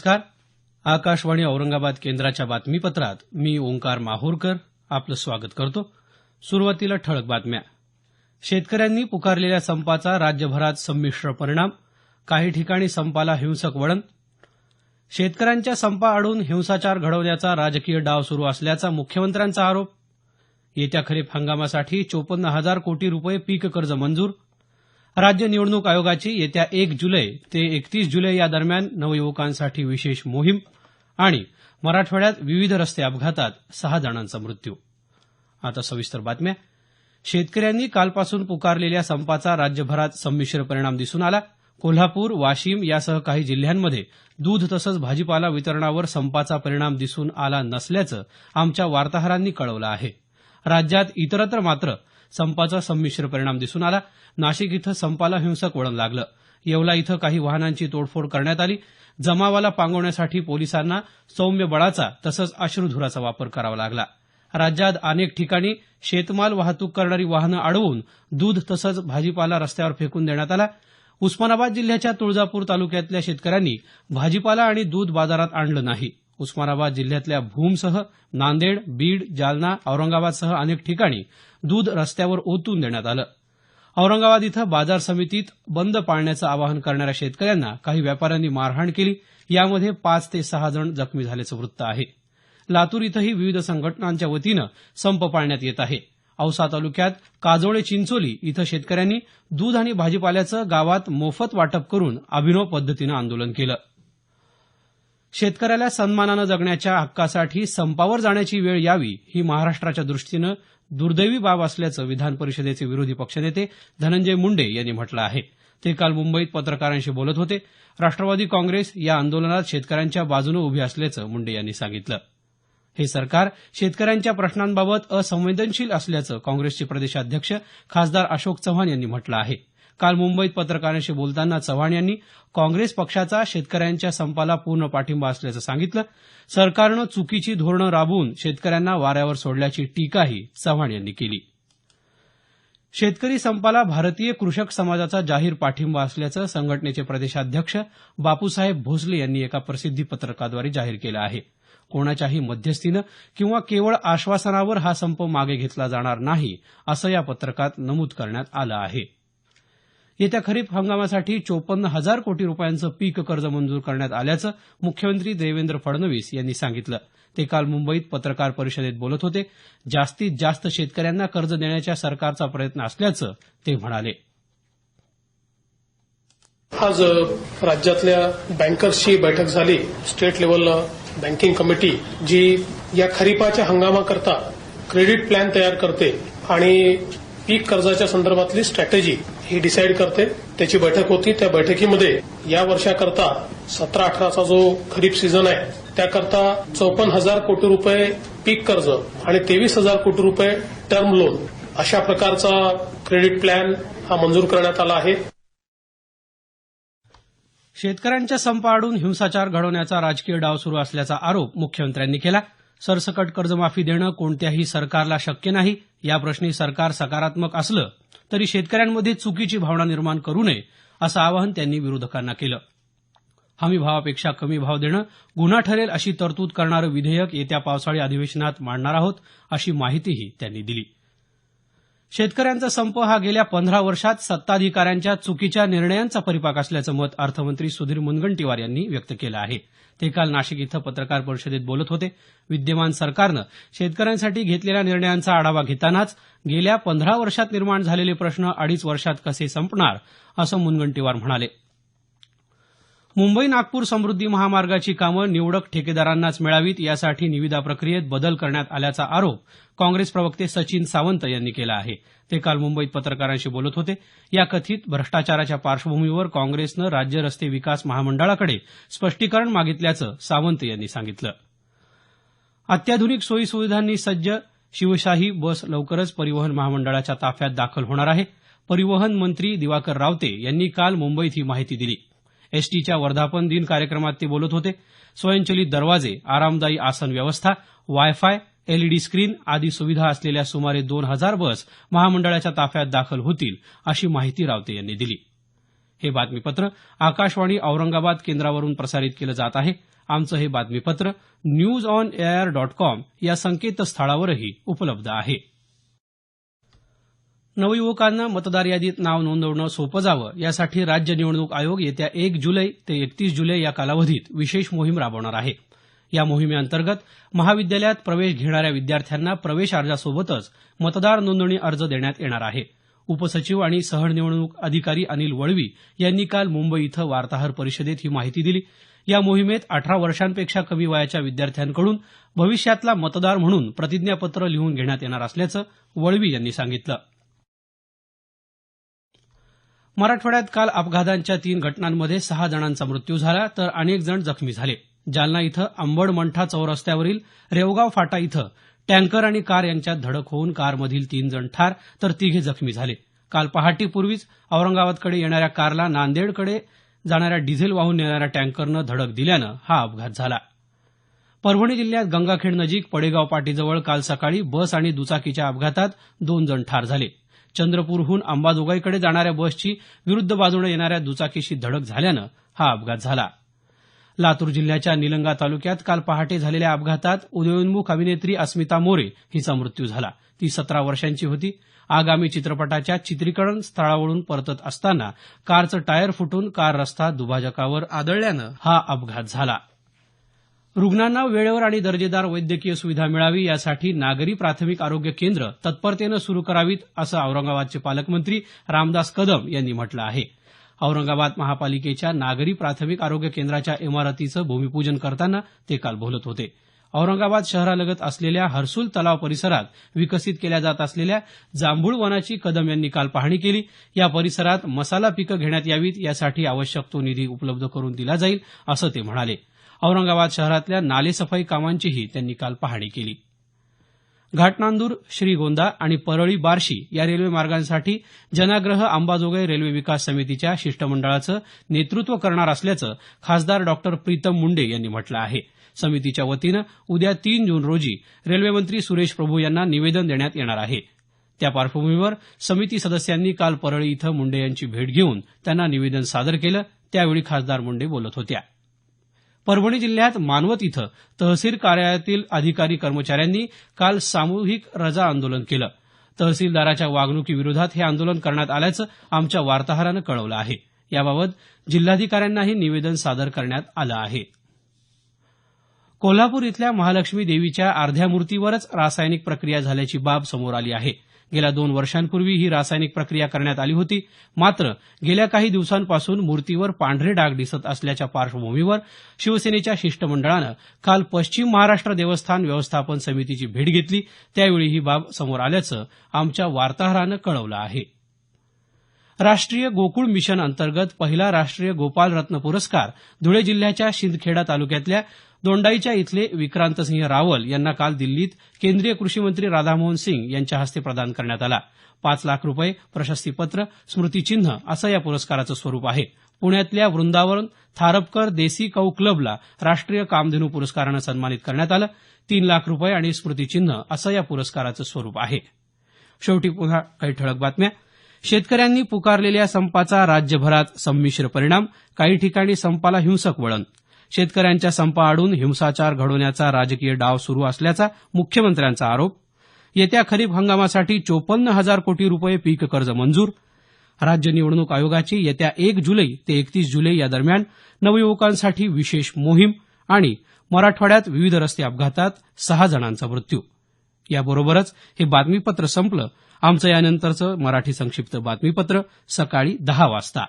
नमस्कार. आकाशवाणी औरंगाबाद केंद्राच्या बातमीपत्रात मी ओंकार माहूरकर आपलं स्वागत करतो. सुरुवातीला ठळक बातम्या. शेतकऱ्यांनी पुकारलेल्या संपाचा राज्यभरात संमिश्र परिणाम, काही ठिकाणी संपाला हिंसक वळण. शेतकऱ्यांच्या संपाआडून हिंसाचार घडवण्याचा राजकीय डाव सुरू असल्याचा मुख्यमंत्र्यांचा आरोप. येत्या खरीप हंगामासाठी 54,000 कोटी रुपये पीक कर्ज मंजूर. राज्य निवडणूक आयोगाची येत्या 1 जुलै ते 31 जुलै या दरम्यान नवयुवकांसाठी विशेष मोहीम. आणि मराठवाड्यात विविध रस्ते अपघातात 6 जणांचा मृत्यू. आता सविस्तर बातम्या. शेतकऱ्यांनी कालपासून पुकारलेल्या संपाचा राज्यभरात संमिश्र परिणाम दिसून आला. कोल्हापूर, वाशिम यासह काही जिल्ह्यांमध्ये दूध तसंच भाजीपाला वितरणावर संपाचा परिणाम दिसून आला नसल्याचं आमच्या वार्ताहरांनी कळवलं आहे. राज्यात इतरत्र मात्र संपाचा संमिश्र परिणाम दिसून आला. नाशिक इथं संपाला हिंसक वळण लागलं. येवला इथं काही वाहनांची तोडफोड करण्यात आली. जमावाला पांगवण्यासाठी पोलिसांना सौम्य बळाचा तसंच अश्रूधुराचा वापर करावा लागला. राज्यात अनेक ठिकाणी शेतमाल वाहतूक करणारी वाहनं अडवून दूध तसंच भाजीपाला रस्त्यावर फेकून देण्यात आला. उस्मानाबाद जिल्ह्याच्या तुळजापूर तालुक्यातल्या शेतकऱ्यांनी भाजीपाला आणि दूध बाजारात आणलं नाही. उस्मानाबाद जिल्ह्यातल्या भूमसह नांदेड, बीड, जालना, औरंगाबादसह अनेक ठिकाणी दूध रस्त्यावर ओतून देण्यात आलं. औरंगाबाद इथं बाजार समितीत बंद पाळण्याचं आवाहन करणाऱ्या शेतकऱ्यांना काही व्यापाऱ्यांनी मारहाण केली. यामध्ये 5 ते 6 जण जखमी झाल्याचं वृत्त आहे. लातूर इथंही विविध संघटनांच्या वतीनं संप पाळण्यात येत आहे. औसा तालुक्यात काजोळे चिंचोली इथं शेतकऱ्यांनी दूध आणि भाजीपाल्याचं गावात मोफत वाटप करून अभिनव पद्धतीनं आंदोलन केलं. शेतकऱ्याला सन्मानानं जगण्याच्या हक्कासाठी संपावर जाण्याची वेळ यावी ही महाराष्ट्राच्या दृष्टीनं दुर्दैवी बाब असल्याचं विधान परिषदेचे विरोधी पक्षनेते धनंजय मुंडे यांनी म्हटलं आहे. ते काल मुंबईत पत्रकारांशी बोलत होते. राष्ट्रवादी काँग्रेस या आंदोलनात शेतकऱ्यांच्या बाजूनं उभी असल्याचं मुंडे यांनी सांगितलं. हे सरकार शेतकऱ्यांच्या प्रश्नांबाबत असंवेदनशील असल्याचं काँग्रेसचे प्रदेशाध्यक्ष खासदार अशोक चव्हाण यांनी म्हटलं आहे. काल मुंबईत पत्रकारांशी बोलताना चव्हाण यांनी काँग्रेस पक्षाचा शेतकऱ्यांच्या संपाला पूर्ण पाठिंबा असल्याचं सांगितलं. सरकारनं चुकीची धोरणं राबवून शेतकऱ्यांना वाऱ्यावर सोडल्याची टीकाही चव्हाण यांनी केली. शेतकरी संपाला भारतीय कृषक समाजाचा जाहीर पाठिंबा असल्याचं संघटनेचे प्रदेशाध्यक्ष बापूसाहेब भोसले यांनी एका प्रसिद्धी पत्रकाद्वारे जाहीर केलं आहे. कोणाच्याही मध्यस्थीनं किंवा केवळ आश्वासनावर हा संप मागे घेतला जाणार नाही असं या पत्रकात नमूद करण्यात आलं आहे. येत्या खरीप हंगामासाठी 54,000 कोटी रुपयांचं पीक कर्ज मंजूर करण्यात आल्याचं मुख्यमंत्री देवेंद्र फडणवीस यांनी सांगितलं. ते काल मुंबईत पत्रकार परिषदेत बोलत होते. जास्तीत जास्त शेतकऱ्यांना कर्ज देण्याचा सरकारचा प्रयत्न असल्याचं ते म्हणाले. आज राज्यातल्या बँकर्सची बैठक झाली. स्टेट लेव्हल बँकिंग कमिटी जी या खरीपाच्या हंगामाकरता क्रेडिट प्लॅन तयार करते आणि पीक कर्जाच्या संदर्भातली स्ट्रॅटेजी ही डिसाईड करते, त्याची बैठक होती. त्या बैठकीमध्ये या वर्षाकरता 17-18चा जो खरीप सीझन आहे त्याकरता 54,000 कोटी रुपये पीक कर्ज आणि 23,000 कोटी रुपये टर्म लोन अशा प्रकारचा क्रेडिट प्लॅन हा मंजूर करण्यात आला आहे. शेतकऱ्यांच्या संपाआडून हिंसाचार घडवण्याचा राजकीय डाव सुरू असल्याचा आरोप मुख्यमंत्र्यांनी केला. सरसकट कर्जमाफी देणं कोणत्याही सरकारला शक्य नाही. या प्रश्नी सरकार सकारात्मक असलं तरी शेतकऱ्यांमध्ये चुकीची भावना निर्माण करू नये असं आवाहन त्यांनी विरोधकांना केलं. हमी भावापेक्षा कमी भाव देणं गुन्हा ठरेल अशी तरतूद करणारं विधेयक येत्या पावसाळी अधिवेशनात मांडणार आहोत अशी माहितीही त्यांनी दिली. शेतकऱ्यांचा संप हा गेल्या 15 वर्षात सत्ताधिकाऱ्यांच्या चुकीच्या निर्णयांचा परिपाक असल्याचं मत अर्थमंत्री सुधीर मुनगंटीवार यांनी व्यक्त केलं आहे. ते काल नाशिक इथं पत्रकार परिषदेत बोलत होते. विद्यमान सरकारनं शेतकऱ्यांसाठी घेतलेल्या निर्णयांचा आढावा घेतानाच गेल्या 15 वर्षात निर्माण झालेले प्रश्न 2.5 वर्षात कसे संपणार असं मुनगंटीवार म्हणाले. मुंबई नागपूर समृद्धी महामार्गाची कामं निवडक ठेकेदारांनाच मिळावीत यासाठी निविदा प्रक्रियेत बदल करण्यात आल्याचा आरोप काँग्रेस प्रवक्ते सचिन सावंत यांनी केला आहे. ते काल मुंबईत पत्रकारांशी बोलत होते. या कथित भ्रष्टाचाराच्या पार्श्वभूमीवर काँग्रेसनं राज्य रस्ते विकास महामंडळाकडे स्पष्टीकरण मागितल्याचं सावंत यांनी सांगितलं. अत्याधुनिक सोयी सुविधांनी सज्ज शिवशाही बस लवकरच परिवहन महामंडळाच्या ताफ्यात दाखल होणार आहे. परिवहन मंत्री दिवाकर रावते यांनी काल मुंबईत ही माहिती दिली. एसटीच्या वर्धापन दिन कार्यक्रमात ते बोलत होते. स्वयंचलित दरवाजे, आरामदायी आसन व्यवस्था, वायफाय, एलईडी स्क्रीन आदी सुविधा असलेल्या सुमारे 2,000 बस महामंडळाच्या ताफ्यात दाखल होतील अशी माहिती रावते यांनी दिली. हे बातमीपत्र आकाशवाणी औरंगाबाद केंद्रावरून प्रसारित केलं जात आहे. आमचं हे बातमीपत्र newsonair.com या संकेतस्थळावरही उपलब्ध आहे. नवयुवकांना मतदार यादीत नाव नोंदवणं सोपं जावं यासाठी राज्य निवडणूक आयोग येत्या 1 जुलै ते 31 जुलै या कालावधीत विशेष मोहीम राबवणार आहे. या मोहिमेअंतर्गत महाविद्यालयात प्रवेश घेणाऱ्या विद्यार्थ्यांना प्रवेश अर्जासोबतच मतदार नोंदणी अर्ज देण्यात येणार आहे. उपसचिव आणि सहनिवडणूक अधिकारी अनिल वळवी यांनी काल मुंबई इथं वार्ताहर परिषदेत ही माहिती दिली. या मोहिमेत 18 वर्षांपेक्षा कमी वयाच्या विद्यार्थ्यांकडून भविष्यातला मतदार म्हणून प्रतिज्ञापत्र लिहून घेण्यात येणार असल्याचं वळवी यांनी सांगितलं. मराठवाड्यात काल अपघातांच्या 3 घटनांमध्ये 6 जणांचा मृत्यू झाला तर अनेक जण जखमी झाले. जालना इथं अंबड मंठा चौरस्त्यावरील रेवगाव फाटा इथं टँकर आणि कार यांच्यात धडक होऊन कारमधील 3 जण ठार तर 3 जखमी झाले. काल पहाटेपूर्वीच औरंगाबादकडे येणाऱ्या कारला नांदेडकडे जाणाऱ्या डिझेल वाहून नेणाऱ्या टँकरनं धडक दिल्यानं हा अपघात झाला. परभणी जिल्ह्यात गंगाखेड नजीक पडेगाव पाटीजवळ काल सकाळी बस आणि दुचाकीच्या अपघातात 2 जण ठार झाले. चंद्रपूरहून अंबाजोगाईकडे जाणाऱ्या बसची विरुद्ध बाजूने येणाऱ्या दुचाकीशी धडक झाल्यानं हा अपघात झाला. लातूर जिल्ह्याच्या निलंगा तालुक्यात काल पहाटे झालेल्या अपघातात उदयोन्मुख अभिनेत्री अस्मिता मोरे हिचा मृत्यू झाला. ती 17 वर्षांची होती. आगामी चित्रपटाच्या चित्रीकरण स्थळावरून परतत असताना कारचं टायर फुटून कार रस्ता दुभाजकावर आदळल्यानं हा अपघात झाला. रुग्णांना वेळेवर आणि दर्जेदार वैद्यकीय सुविधा मिळावी यासाठी नागरी प्राथमिक आरोग्य केंद्र तत्परतेनं सुरू करावीत असं औरंगाबादचे पालकमंत्री रामदास कदम यांनी म्हटलं आहे. औरंगाबाद महापालिकेच्या नागरी प्राथमिक आरोग्य केंद्राच्या इमारतीचं भूमिपूजन करताना ते काल बोलत होते. औरंगाबाद शहरालगत असलेल्या हर्सुल तलाव परिसरात विकसित केल्या जात असलेल्या जांभूळ वनाची कदम यांनी काल पाहणी केली. या परिसरात मसाला पिकं घेण्यात यावीत यासाठी आवश्यक तो निधी उपलब्ध करून दिला जाईल असं ते म्हणाले. औरंगाबाद शहरातल्या नालेसफाई कामांचीही त्यांनी काल पाहणी केली. घाटनांदूर श्रीगोंदा आणि परळी बार्शी या रेल्वे मार्गांसाठी जनाग्रह अंबाजोगाई रेल्वे विकास समितीच्या शिष्टमंडळाचं नेतृत्व करणार असल्याचं खासदार डॉक्टर प्रीतम मुंडे यांनी म्हटलं आहे. समितीच्या वतीनं उद्या 3 जून रोजी रेल्वेमंत्री सुरेश प्रभू यांना निवेदन देण्यात येणार आहे. त्या पार्श्वभूमीवर समिती सदस्यांनी काल परळी इथं मुंडे यांची भेट घेऊन त्यांना निवेदन सादर केलं. त्यावेळी खासदार मुंडे बोलत होत्या. परभणी जिल्ह्यात मानवत इथं तहसील कार्यालयातील अधिकारी कर्मचाऱ्यांनी काल सामूहिक रजा आंदोलन केलं. तहसीलदाराच्या वागणुकीविरोधात हे आंदोलन करण्यात आल्याचं आमच्या वार्ताहरानं कळवलं आहे. याबाबत जिल्हाधिकाऱ्यांनाही निवेदन सादर करण्यात आलं आहे. कोल्हापूर इथल्या महालक्ष्मी देवीच्या अर्ध्या मूर्तीवरच रासायनिक प्रक्रिया झाल्याची बाब समोर आली आहे. गेल्या 2 वर्षांपूर्वी ही रासायनिक प्रक्रिया करण्यात आली होती. मात्र गेल्या काही दिवसांपासून मूर्तीवर पांढरे डाग दिसत असल्याच्या पार्श्वभूमीवर शिवसेनेच्या शिष्टमंडळानं काल पश्चिम महाराष्ट्र देवस्थान व्यवस्थापन समितीची भेट घेतली. त्यावेळी ही बाब समोर आल्याचं आमच्या वार्ताहरानं कळवलं आहे. राष्ट्रीय गोकुळ मिशन अंतर्गत पहिला राष्ट्रीय गोपाल रत्न पुरस्कार धुळे जिल्ह्याच्या शिंदखेडा तालुक्यातल्या दोंडाईच्या इथले विक्रांतसिंह रावल यांना काल दिल्लीत केंद्रीय कृषी मंत्री राधामोहन सिंग यांच्या हस्ते प्रदान करण्यात आला. 5 लाख रुपये, प्रशस्तीपत्र, स्मृतिचिन्ह असं या पुरस्काराचं स्वरूप आहे. पुण्यातल्या वृंदावन थारपकर देसी कौ क्लबला राष्ट्रीय कामधेनू पुरस्कारानं सन्मानित करण्यात आलं. 3 लाख रुपये आणि स्मृतिचिन्ह असं या पुरस्काराचं स्वरूप आहे. शेवटी पुन्हा काही ठळक बातम्या. शेतकऱ्यांनी पुकारलेल्या संपाचा राज्यभरात संमिश्र परिणाम, काही ठिकाणी संपाला हिंसक वळण. शेतकऱ्यांच्या संपाआडून हिंसाचार घडवण्याचा राजकीय डाव सुरू असल्याचा मुख्यमंत्र्यांचा आरोप. येत्या खरीप हंगामासाठी 54,000 कोटी रुपये पीक कर्ज मंजूर. राज्य निवडणूक आयोगाची येत्या 1 जुलै ते 31 जुलै या दरम्यान नवयुवकांसाठी विशेष मोहीम आणि मराठवाड्यात विविध रस्ते अपघातात 6 जणांचा मृत्यू. याबरोबरच हे बातमीपत्र संपलं. आमचं यानंतरचं मराठी संक्षिप्त बातमीपत्र सकाळी 10 वाजता.